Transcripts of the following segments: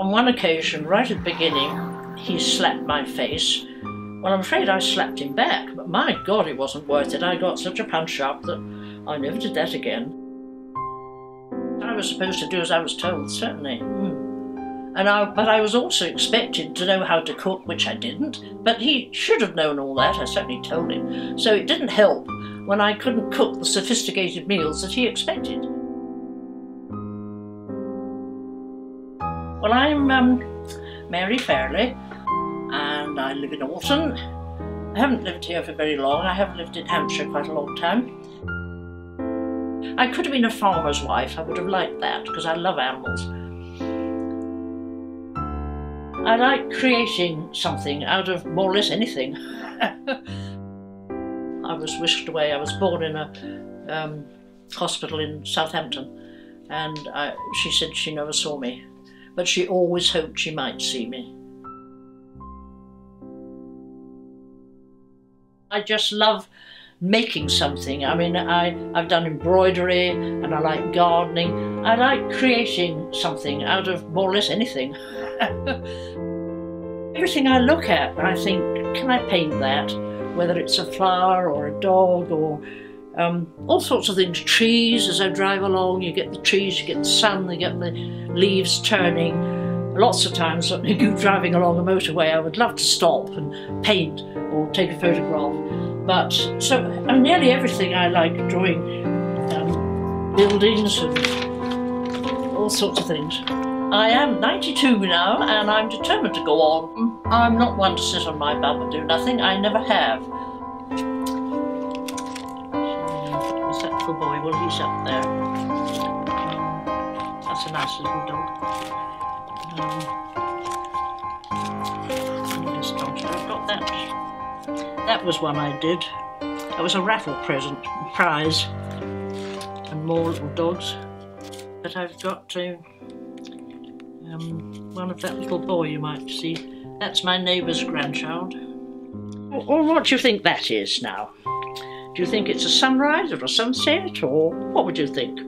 On one occasion, right at the beginning, he slapped my face. Well, I'm afraid I slapped him back, but my God, it wasn't worth it. I got such a punch up that I never did that again. I was supposed to do as I was told, certainly. But I was also expected to know how to cook, which I didn't. But he should have known all that, I certainly told him. So it didn't help when I couldn't cook the sophisticated meals that he expected. Well, I'm Mary Fairley, and I live in Alton. I haven't lived here for very long. I have lived in Hampshire quite a long time. I could have been a farmer's wife. I would have liked that, because I love animals. I like creating something out of more or less anything. I was whisked away. I was born in a hospital in Southampton, and she said she never saw me, but she always hoped she might see me. I just love making something. I mean, I've done embroidery and I like gardening. I like creating something out of more or less anything. Everything I look at, I think, can I paint that? Whether it's a flower or a dog or all sorts of things. Trees, as I drive along, you get the trees, you get the sun, you get the leaves turning. Lots of times, driving along a motorway, I would love to stop and paint or take a photograph. But so nearly everything I like drawing, buildings and all sorts of things. I am 92 now, and I'm determined to go on. I'm not one to sit on my bum and do nothing. I never have. What's that little boy? Well, he's up there. That's a nice little dog. I've got that. That was one I did. That was a raffle present, prize, and more little dogs. But I've got one of that little boy you might see. That's my neighbour's grandchild. Or what do you think that is now? Do you think it's a sunrise or a sunset, or what would you think?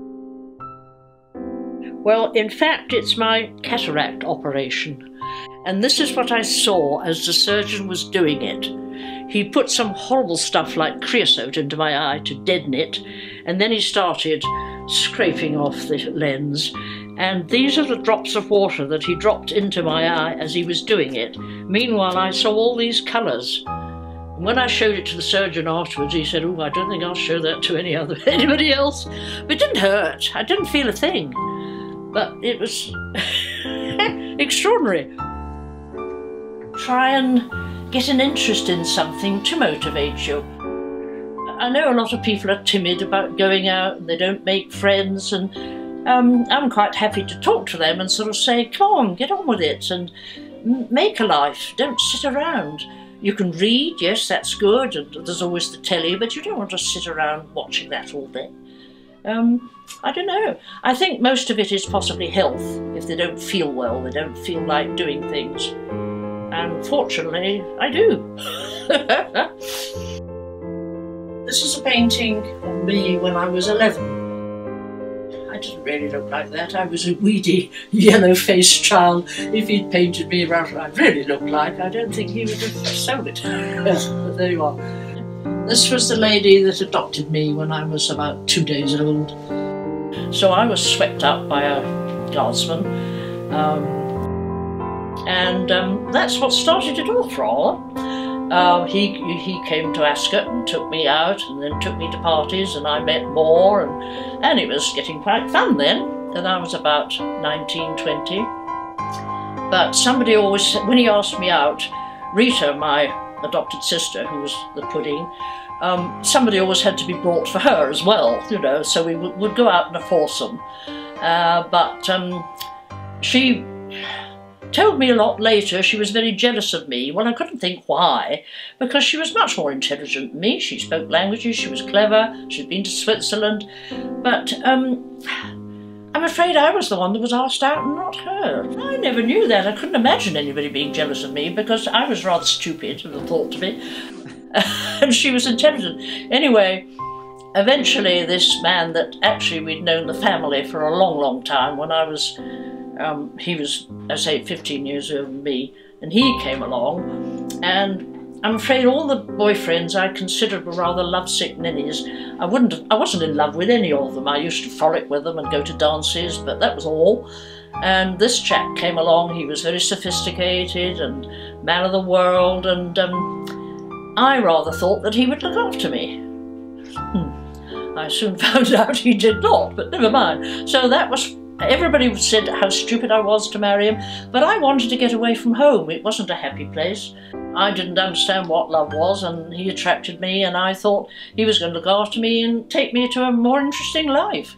Well, in fact, it's my cataract operation. And this is what I saw as the surgeon was doing it. He put some horrible stuff like creosote into my eye to deaden it, and then he started scraping off the lens. And these are the drops of water that he dropped into my eye as he was doing it. Meanwhile, I saw all these colours. And when I showed it to the surgeon afterwards, he said, "Oh, I don't think I'll show that to anybody else." But it didn't hurt. I didn't feel a thing. But it was extraordinary. Try and get an interest in something to motivate you. I know a lot of people are timid about going out and they don't make friends, and I'm quite happy to talk to them and sort of say, come on, get on with it and make a life, don't sit around. You can read, yes, that's good, and there's always the telly, but you don't want to sit around watching that all day. I don't know. I think most of it is possibly health. If they don't feel well, they don't feel like doing things. And fortunately, I do. This is a painting of me when I was 11. I didn't really look like that. I was a weedy, yellow-faced child. If he'd painted me around what I really looked like, I don't think he would have sold it. But there you are. This was the lady that adopted me when I was about 2 days old. So I was swept up by a guardsman. That's what started it off, rather. He came to Ascot and took me out, and then took me to parties, and I met more, and it was getting quite fun then. And I was about 19, 20. But somebody always, when he asked me out, Rita, my adopted sister, who was the pudding, somebody always had to be brought for her as well, you know, so we would go out in a foursome. She told me a lot later she was very jealous of me. Well, I couldn't think why, because she was much more intelligent than me. She spoke languages, she was clever, she'd been to Switzerland, but I'm afraid I was the one that was asked out and not her. I never knew that. I couldn't imagine anybody being jealous of me because I was rather stupid, the thought to me, and she was intelligent. Anyway, eventually this man that actually we'd known the family for a long, long time, when I was He was, I say, 15 years older than me, and he came along, and I'm afraid all the boyfriends I considered were rather lovesick ninnies. I wasn't in love with any of them. I used to frolic with them and go to dances, but that was all. And this chap came along. He was very sophisticated and man of the world, and I rather thought that he would look after me. I soon found out he did not, but never mind. So that was, everybody said how stupid I was to marry him, but I wanted to get away from home. It wasn't a happy place. I didn't understand what love was, and he attracted me, and I thought he was going to look after me and take me to a more interesting life.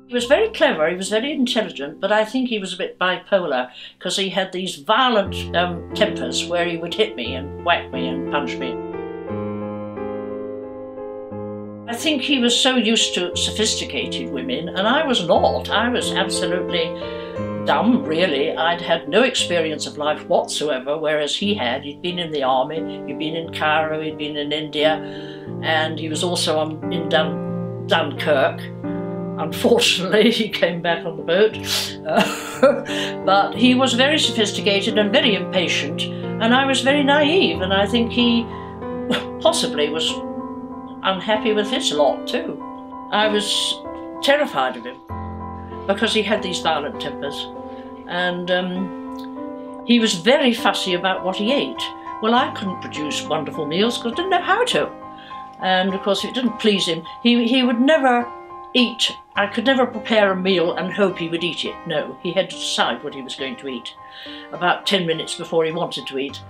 He was very clever, he was very intelligent, but I think he was a bit bipolar, because he had these violent tempers where he would hit me and whack me and punch me. I think he was so used to sophisticated women, and I was not. I was absolutely dumb, really. I'd had no experience of life whatsoever, whereas he had. He'd been in the army, he'd been in Cairo, he'd been in India, and he was also in Dunkirk. Unfortunately, he came back on the boat. But he was very sophisticated and very impatient, and I was very naive, and I think he possibly was unhappy with his lot too. I was terrified of him because he had these violent tempers, and he was very fussy about what he ate. Well, I couldn't produce wonderful meals because I didn't know how to, and of course if it didn't please him, he would never eat. I could never prepare a meal and hope he would eat it. No, he had to decide what he was going to eat about 10 minutes before he wanted to eat.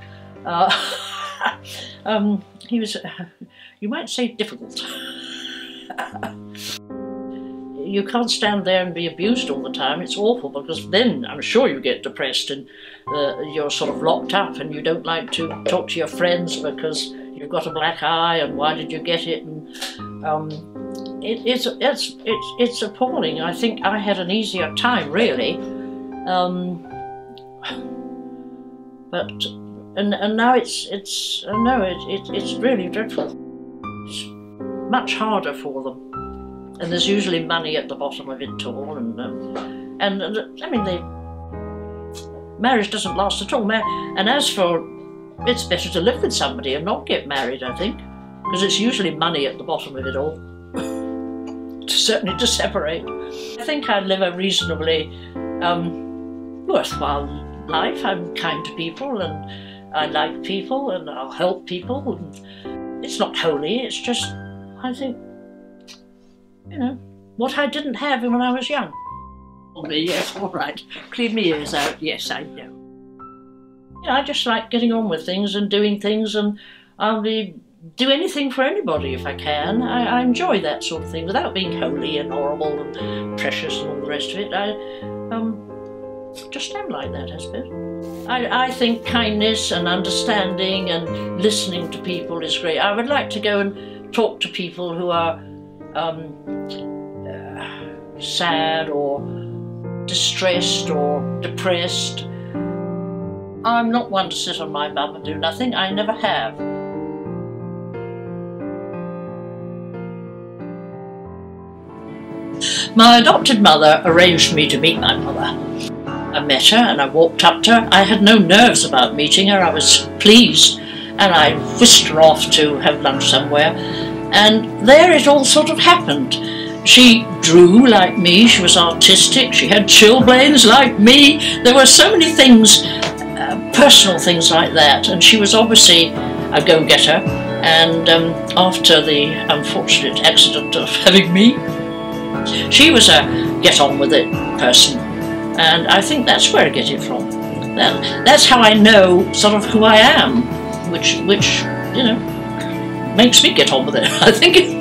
He was, you might say, difficult. You can't stand there and be abused all the time. It's awful, because then I'm sure you get depressed and you're sort of locked up and you don't like to talk to your friends because you've got a black eye and why did you get it? And it's appalling. I think I had an easier time, really. And now it's really dreadful. It's much harder for them, and there's usually money at the bottom of it all. And I mean, marriage doesn't last at all. And as for, it's better to live with somebody and not get married, I think, because it's usually money at the bottom of it all. Certainly to separate. I think I live a reasonably worthwhile life. I'm kind to people, and I like people, and I'll help people. And it's not holy, it's just, I think, you know, what I didn't have when I was young. Yes, all right. Clean my ears out, yes, I know. You know, I just like getting on with things and doing things, and I'll do anything for anybody if I can. I enjoy that sort of thing without being holy and horrible and precious and all the rest of it. I just am like that, I suppose. I think kindness and understanding and listening to people is great. I would like to go and talk to people who are sad or distressed or depressed. I'm not one to sit on my bum and do nothing. I never have. My adopted mother arranged for me to meet my mother. I met her and I walked up to her. I had no nerves about meeting her. I was pleased, and I whisked her off to have lunch somewhere, and there it all sort of happened. She drew like me, she was artistic, she had chilblains like me. There were so many things, personal things like that, and she was obviously a go-getter. And after the unfortunate accident of having me, she was a get-on-with-it person, and I think that's where I get it from. That's how I know sort of who I am, which you know, makes me get on with it, I think.